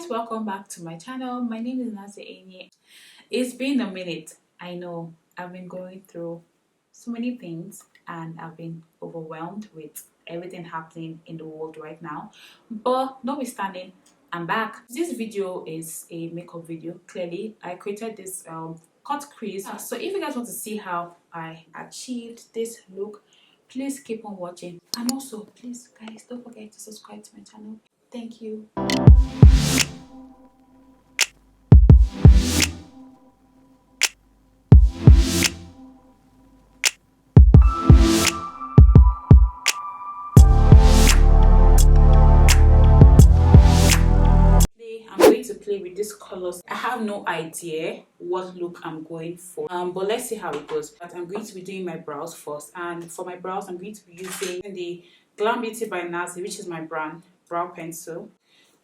guys, welcome back to my channel. My name is Nazi. It's been a minute. I know I've been going through so many things and I've been overwhelmed with everything happening in the world right now, but notwithstanding, I'm back. This video is a makeup video. Clearly I created this cut crease, so if you guys want to see how I achieved this look, please keep on watching. And also, please guys, don't forget to subscribe to my channel. Thank you. To play with these colors. I have no idea what look I'm going for, but let's see how it goes. But I'm going to be doing my brows first, and for my brows I'm going to be using the Glam Beauty by Nazi, which is my brand brow pencil.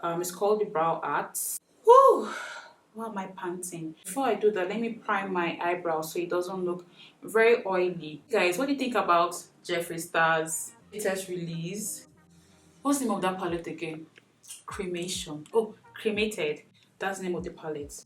It's called the Brow Arts. Woo! Why am I panting? Before I do that, let me prime my eyebrows so it doesn't look very oily. Guys, what do you think about Jeffree Star's latest release? What's the name of that palette again? Cremation. Oh, Cremated. That's the name of the palette.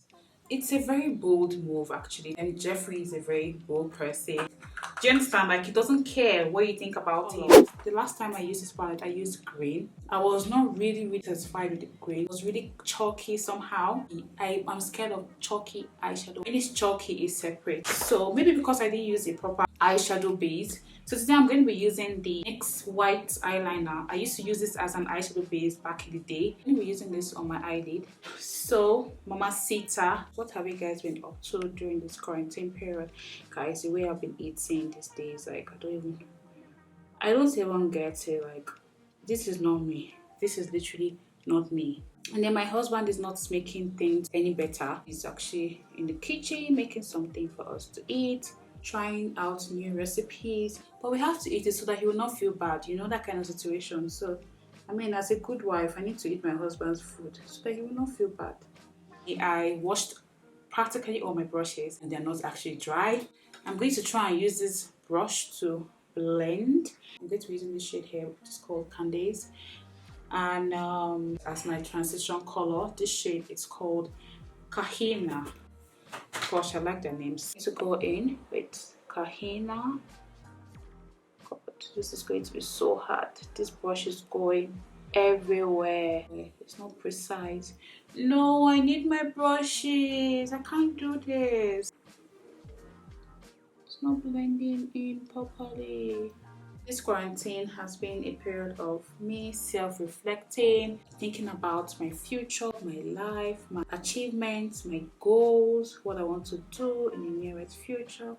It's a very bold move actually, and Jeffree is a very bold person. Do you understand? Like, he doesn't care what you think about him. The last time I used this palette, I used green. I was not really satisfied with the green. It was really chalky somehow. I'm scared of chalky eyeshadow. When it's chalky, it's separate. So maybe because I didn't use a proper eyeshadow base. So today I'm going to be using the NYX white eyeliner. I used to use this as an eyeshadow base back in the day. I'm going to be using this on my eyelid. So, Mamacita, what have you guys been up to during this quarantine period? Guys, the way I've been eating these days, like, I don't even get it. Like, this is not me. This is literally not me. And then my husband is not making things any better. He's actually in the kitchen making something for us to eat, trying out new recipes, but we have to eat it so that he will not feel bad, you know, that kind of situation. So I mean, as a good wife, I need to eat my husband's food so that he will not feel bad. I washed practically all my brushes and they're not actually dry. I'm going to try and use this brush to blend. I'm going to be using this shade here, which is called Candace, and as my transition color, this shade is called Kahina. Gosh, I like their names. To go in with Kahina. God, this is going to be so hard. This brush is going everywhere. It's not precise. No, I need my brushes. I can't do this. It's not blending in properly. This quarantine has been a period of me self-reflecting, thinking about my future, my life, my achievements, my goals, what I want to do in the nearest future.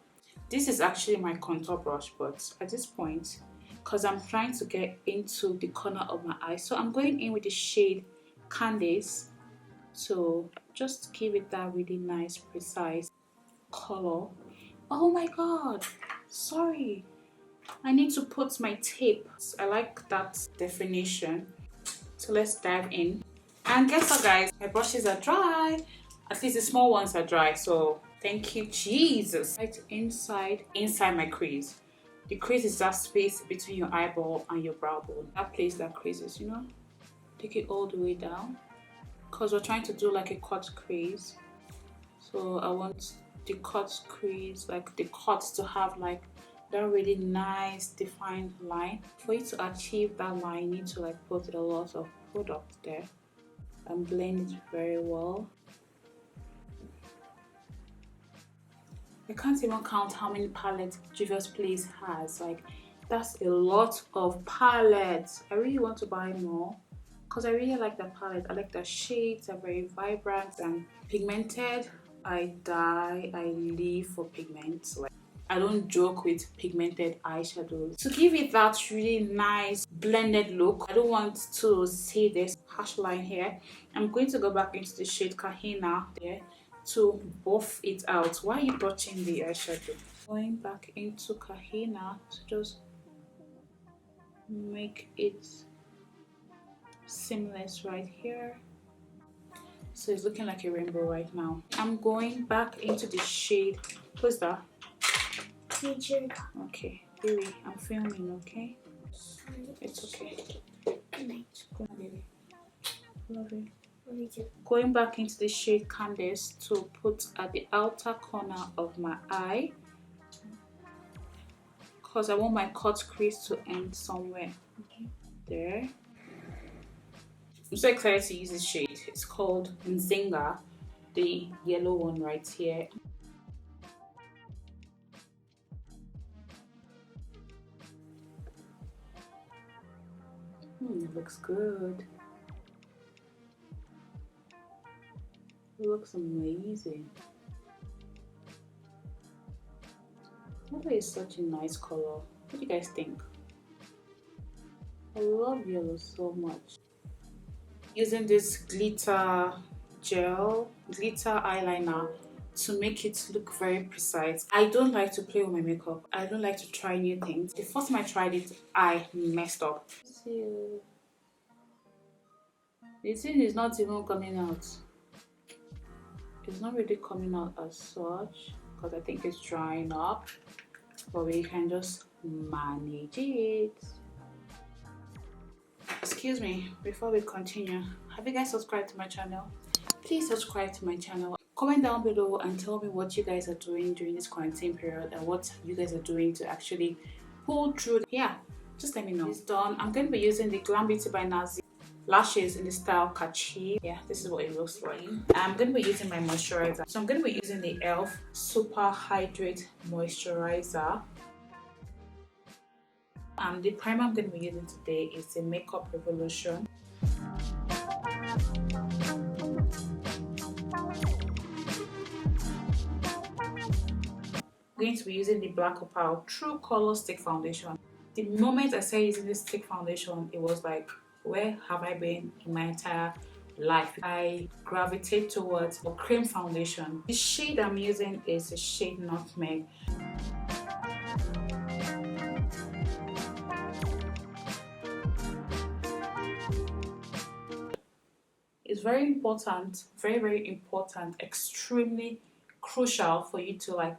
This is actually my contour brush, but at this point, because I'm trying to get into the corner of my eye, so I'm going in with the shade Candace to just give it that really nice, precise color. Oh my god, sorry. I need to put my tape. I like that definition. So let's dive in. And guess what, guys? My brushes are dry. At least the small ones are dry. So thank you, Jesus. Right inside my crease. The crease is that space between your eyeball and your brow bone. That place that creases, you know. Take it all the way down. Because we're trying to do like a cut crease. So I want the cut crease, like the cuts to have like that really nice defined line. For you to achieve that line, you need to like put a lot of product there and blend it very well. I can't even count how many palettes Juvia'S has. Like, that's a lot of palettes. I really want to buy more because I really like that palette. I like the shades, are very vibrant and pigmented. I live for pigments. Like, I don't joke with pigmented eyeshadows. To give it that really nice blended look, I don't want to see this harsh line here. I'm going to go back into the shade Kahina there to buff it out. Why are you touching the eyeshadow? Going back into Kahina to just make it seamless right here. So it's looking like a rainbow right now. I'm going back into the shade. Who's that? Okay, baby, I'm filming, okay? It's okay. Good night. Good night, baby. Love you. Going back into the shade Candice to put at the outer corner of my eye, because I want my cut crease to end somewhere there. I'm so excited to use this shade. It's called Nzinga, the yellow one right here. It looks good. It looks amazing. Yellow is such a nice color. What do you guys think? I love yellow so much. Using this glitter eyeliner to make it look very precise. I don't like to play with my makeup. I don't like to try new things. The first time I tried it, I messed up. See, the thing is not even coming out. It's not really coming out as such because I think it's drying up, but we can just manage it. Excuse me, before we continue, have you guys subscribed to my channel? Please subscribe to my channel. Comment down below and tell me what you guys are doing during this quarantine period and what you guys are doing to actually pull through. Yeah, just let me know. It's done. I'm going to be using the Glam Beauty by Nazi lashes in the style Kachi. Yeah, this is what it looks like. I'm going to be using my moisturizer. So I'm going to be using the e.l.f. Super Hydrate Moisturizer. The primer I'm going to be using today is the Makeuprevolution. I'm going to be using the Blackopal True Color Stick Foundation. The moment I started using this stick foundation, it was like, where have I been in my entire life? I gravitate towards a cream foundation. The shade I'm using is the shade Nutmeg. It's very important, very important, extremely crucial for you to like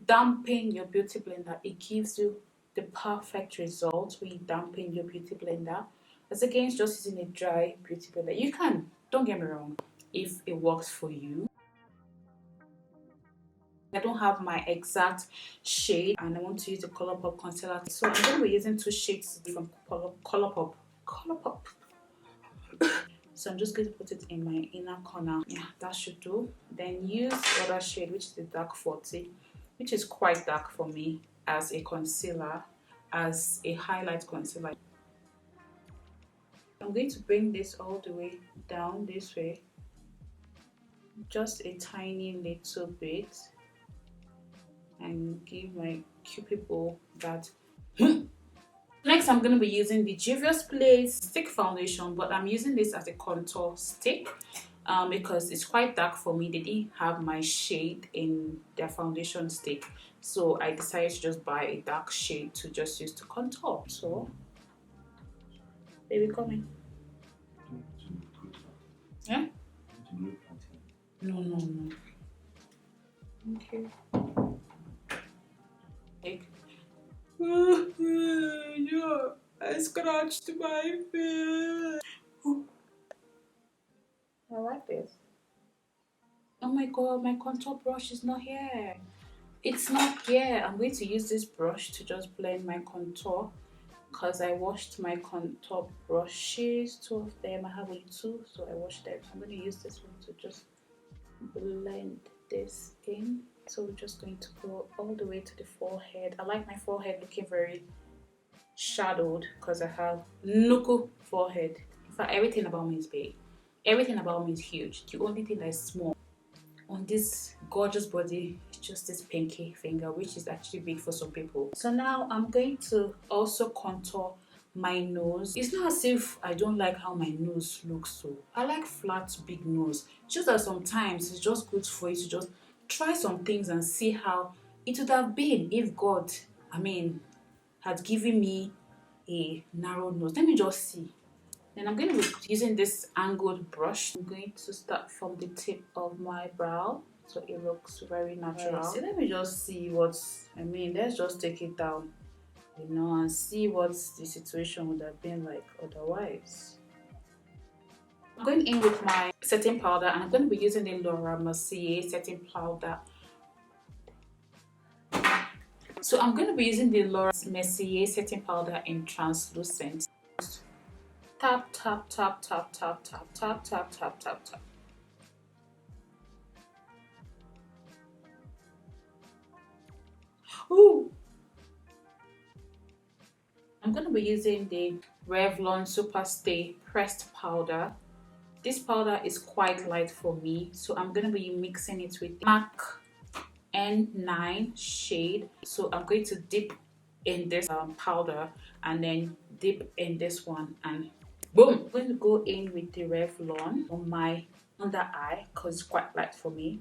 dampen your beauty blender. It gives you the perfect result when you dampen your beauty blender, as against just using a dry beauty blender. You can, don't get me wrong, if it works for you. I don't have my exact shade and I want to use the Colorpop concealer, so I'm going to be using two shades from Colorpop. So I'm just going to put it in my inner corner. Yeah, that should do. Then use the other shade, which is the dark 40, which is quite dark for me, as a concealer, as a highlight concealer. I'm going to bring this all the way down this way, just a tiny little bit, and give my cupidol that. Next, I'm going to be using the Juvia'S stick foundation, but I'm using this as a contour stick because it's quite dark for me. They didn't have my shade in their foundation stick, so I decided to just buy a dark shade to just use to contour. So, baby, come in. Yeah? No. Okay. Like, yeah, I scratched my face. I like this. Oh my god, my contour brush is not here. It's not here. I'm going to use this brush to just blend my contour because I washed my contour brushes, two of them. I have only two, so I washed them. So I'm going to use this one to just blend this in. So we're just going to go all the way to the forehead. I like my forehead looking very shadowed because I have nuku forehead. In fact, everything about me is big. Everything about me is huge. The only thing that is small on this gorgeous body is just this pinky finger, which is actually big for some people. So now I'm going to also contour my nose. It's not as if I don't like how my nose looks, so I like flat big nose. Just that sometimes it's just good for you to just try some things and see how it would have been if God, had given me a narrow nose. Let me just see. Then I'm going to be using this angled brush. I'm going to start from the tip of my brow so it looks very natural. Right, so let me just see let's just take it down, and see what the situation would have been like otherwise. I'm going in with my setting powder, and I'm going to be using the Lauramerceir setting powder. So I'm going to be using the Lauramerceir setting powder in translucent. Tap, tap, tap, tap, tap, tap, tap, tap, tap, tap, tap. Ooh! I'm going to be using the Revlon Super Stay pressed powder. This powder is quite light for me, so I'm going to be mixing it with MAC N9 shade. So I'm going to dip in this powder and then dip in this one, and boom! I'm going to go in with the Revlon on my under eye because it's quite light for me.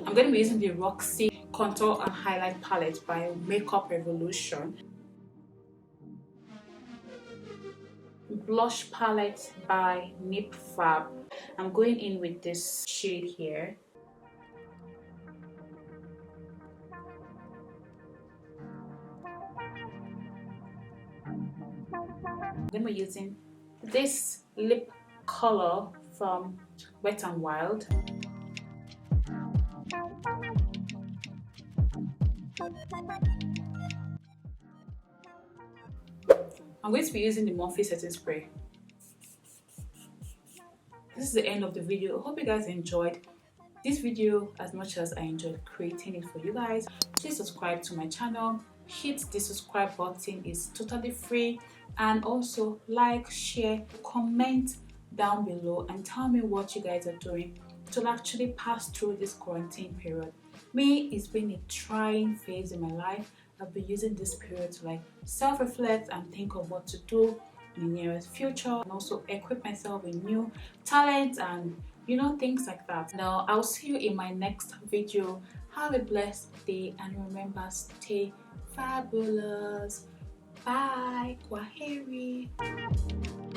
I'm going to be using the Roxi Contour and Highlight Palette by Makeuprevolution. Blush palette by Nip Fab. I'm going in with this shade here. I'm going to be using this lip color from Wetandwild. I'm going to be using the Morphe setting spray. This is the end of the video. I hope you guys enjoyed this video as much as I enjoyed creating it for you guys. Please subscribe to my channel. Hit the subscribe button, it's totally free. And also like, share, comment down below and tell me what you guys are doing to actually pass through this quarantine period. Me, it's been a trying phase in my life. I've been using this period to like self-reflect and think of what to do in the nearest future, and also equip myself with new talents and things like that. Now I'll see you in my next video. Have a blessed day and remember, stay fabulous. Bye. Kwaheri.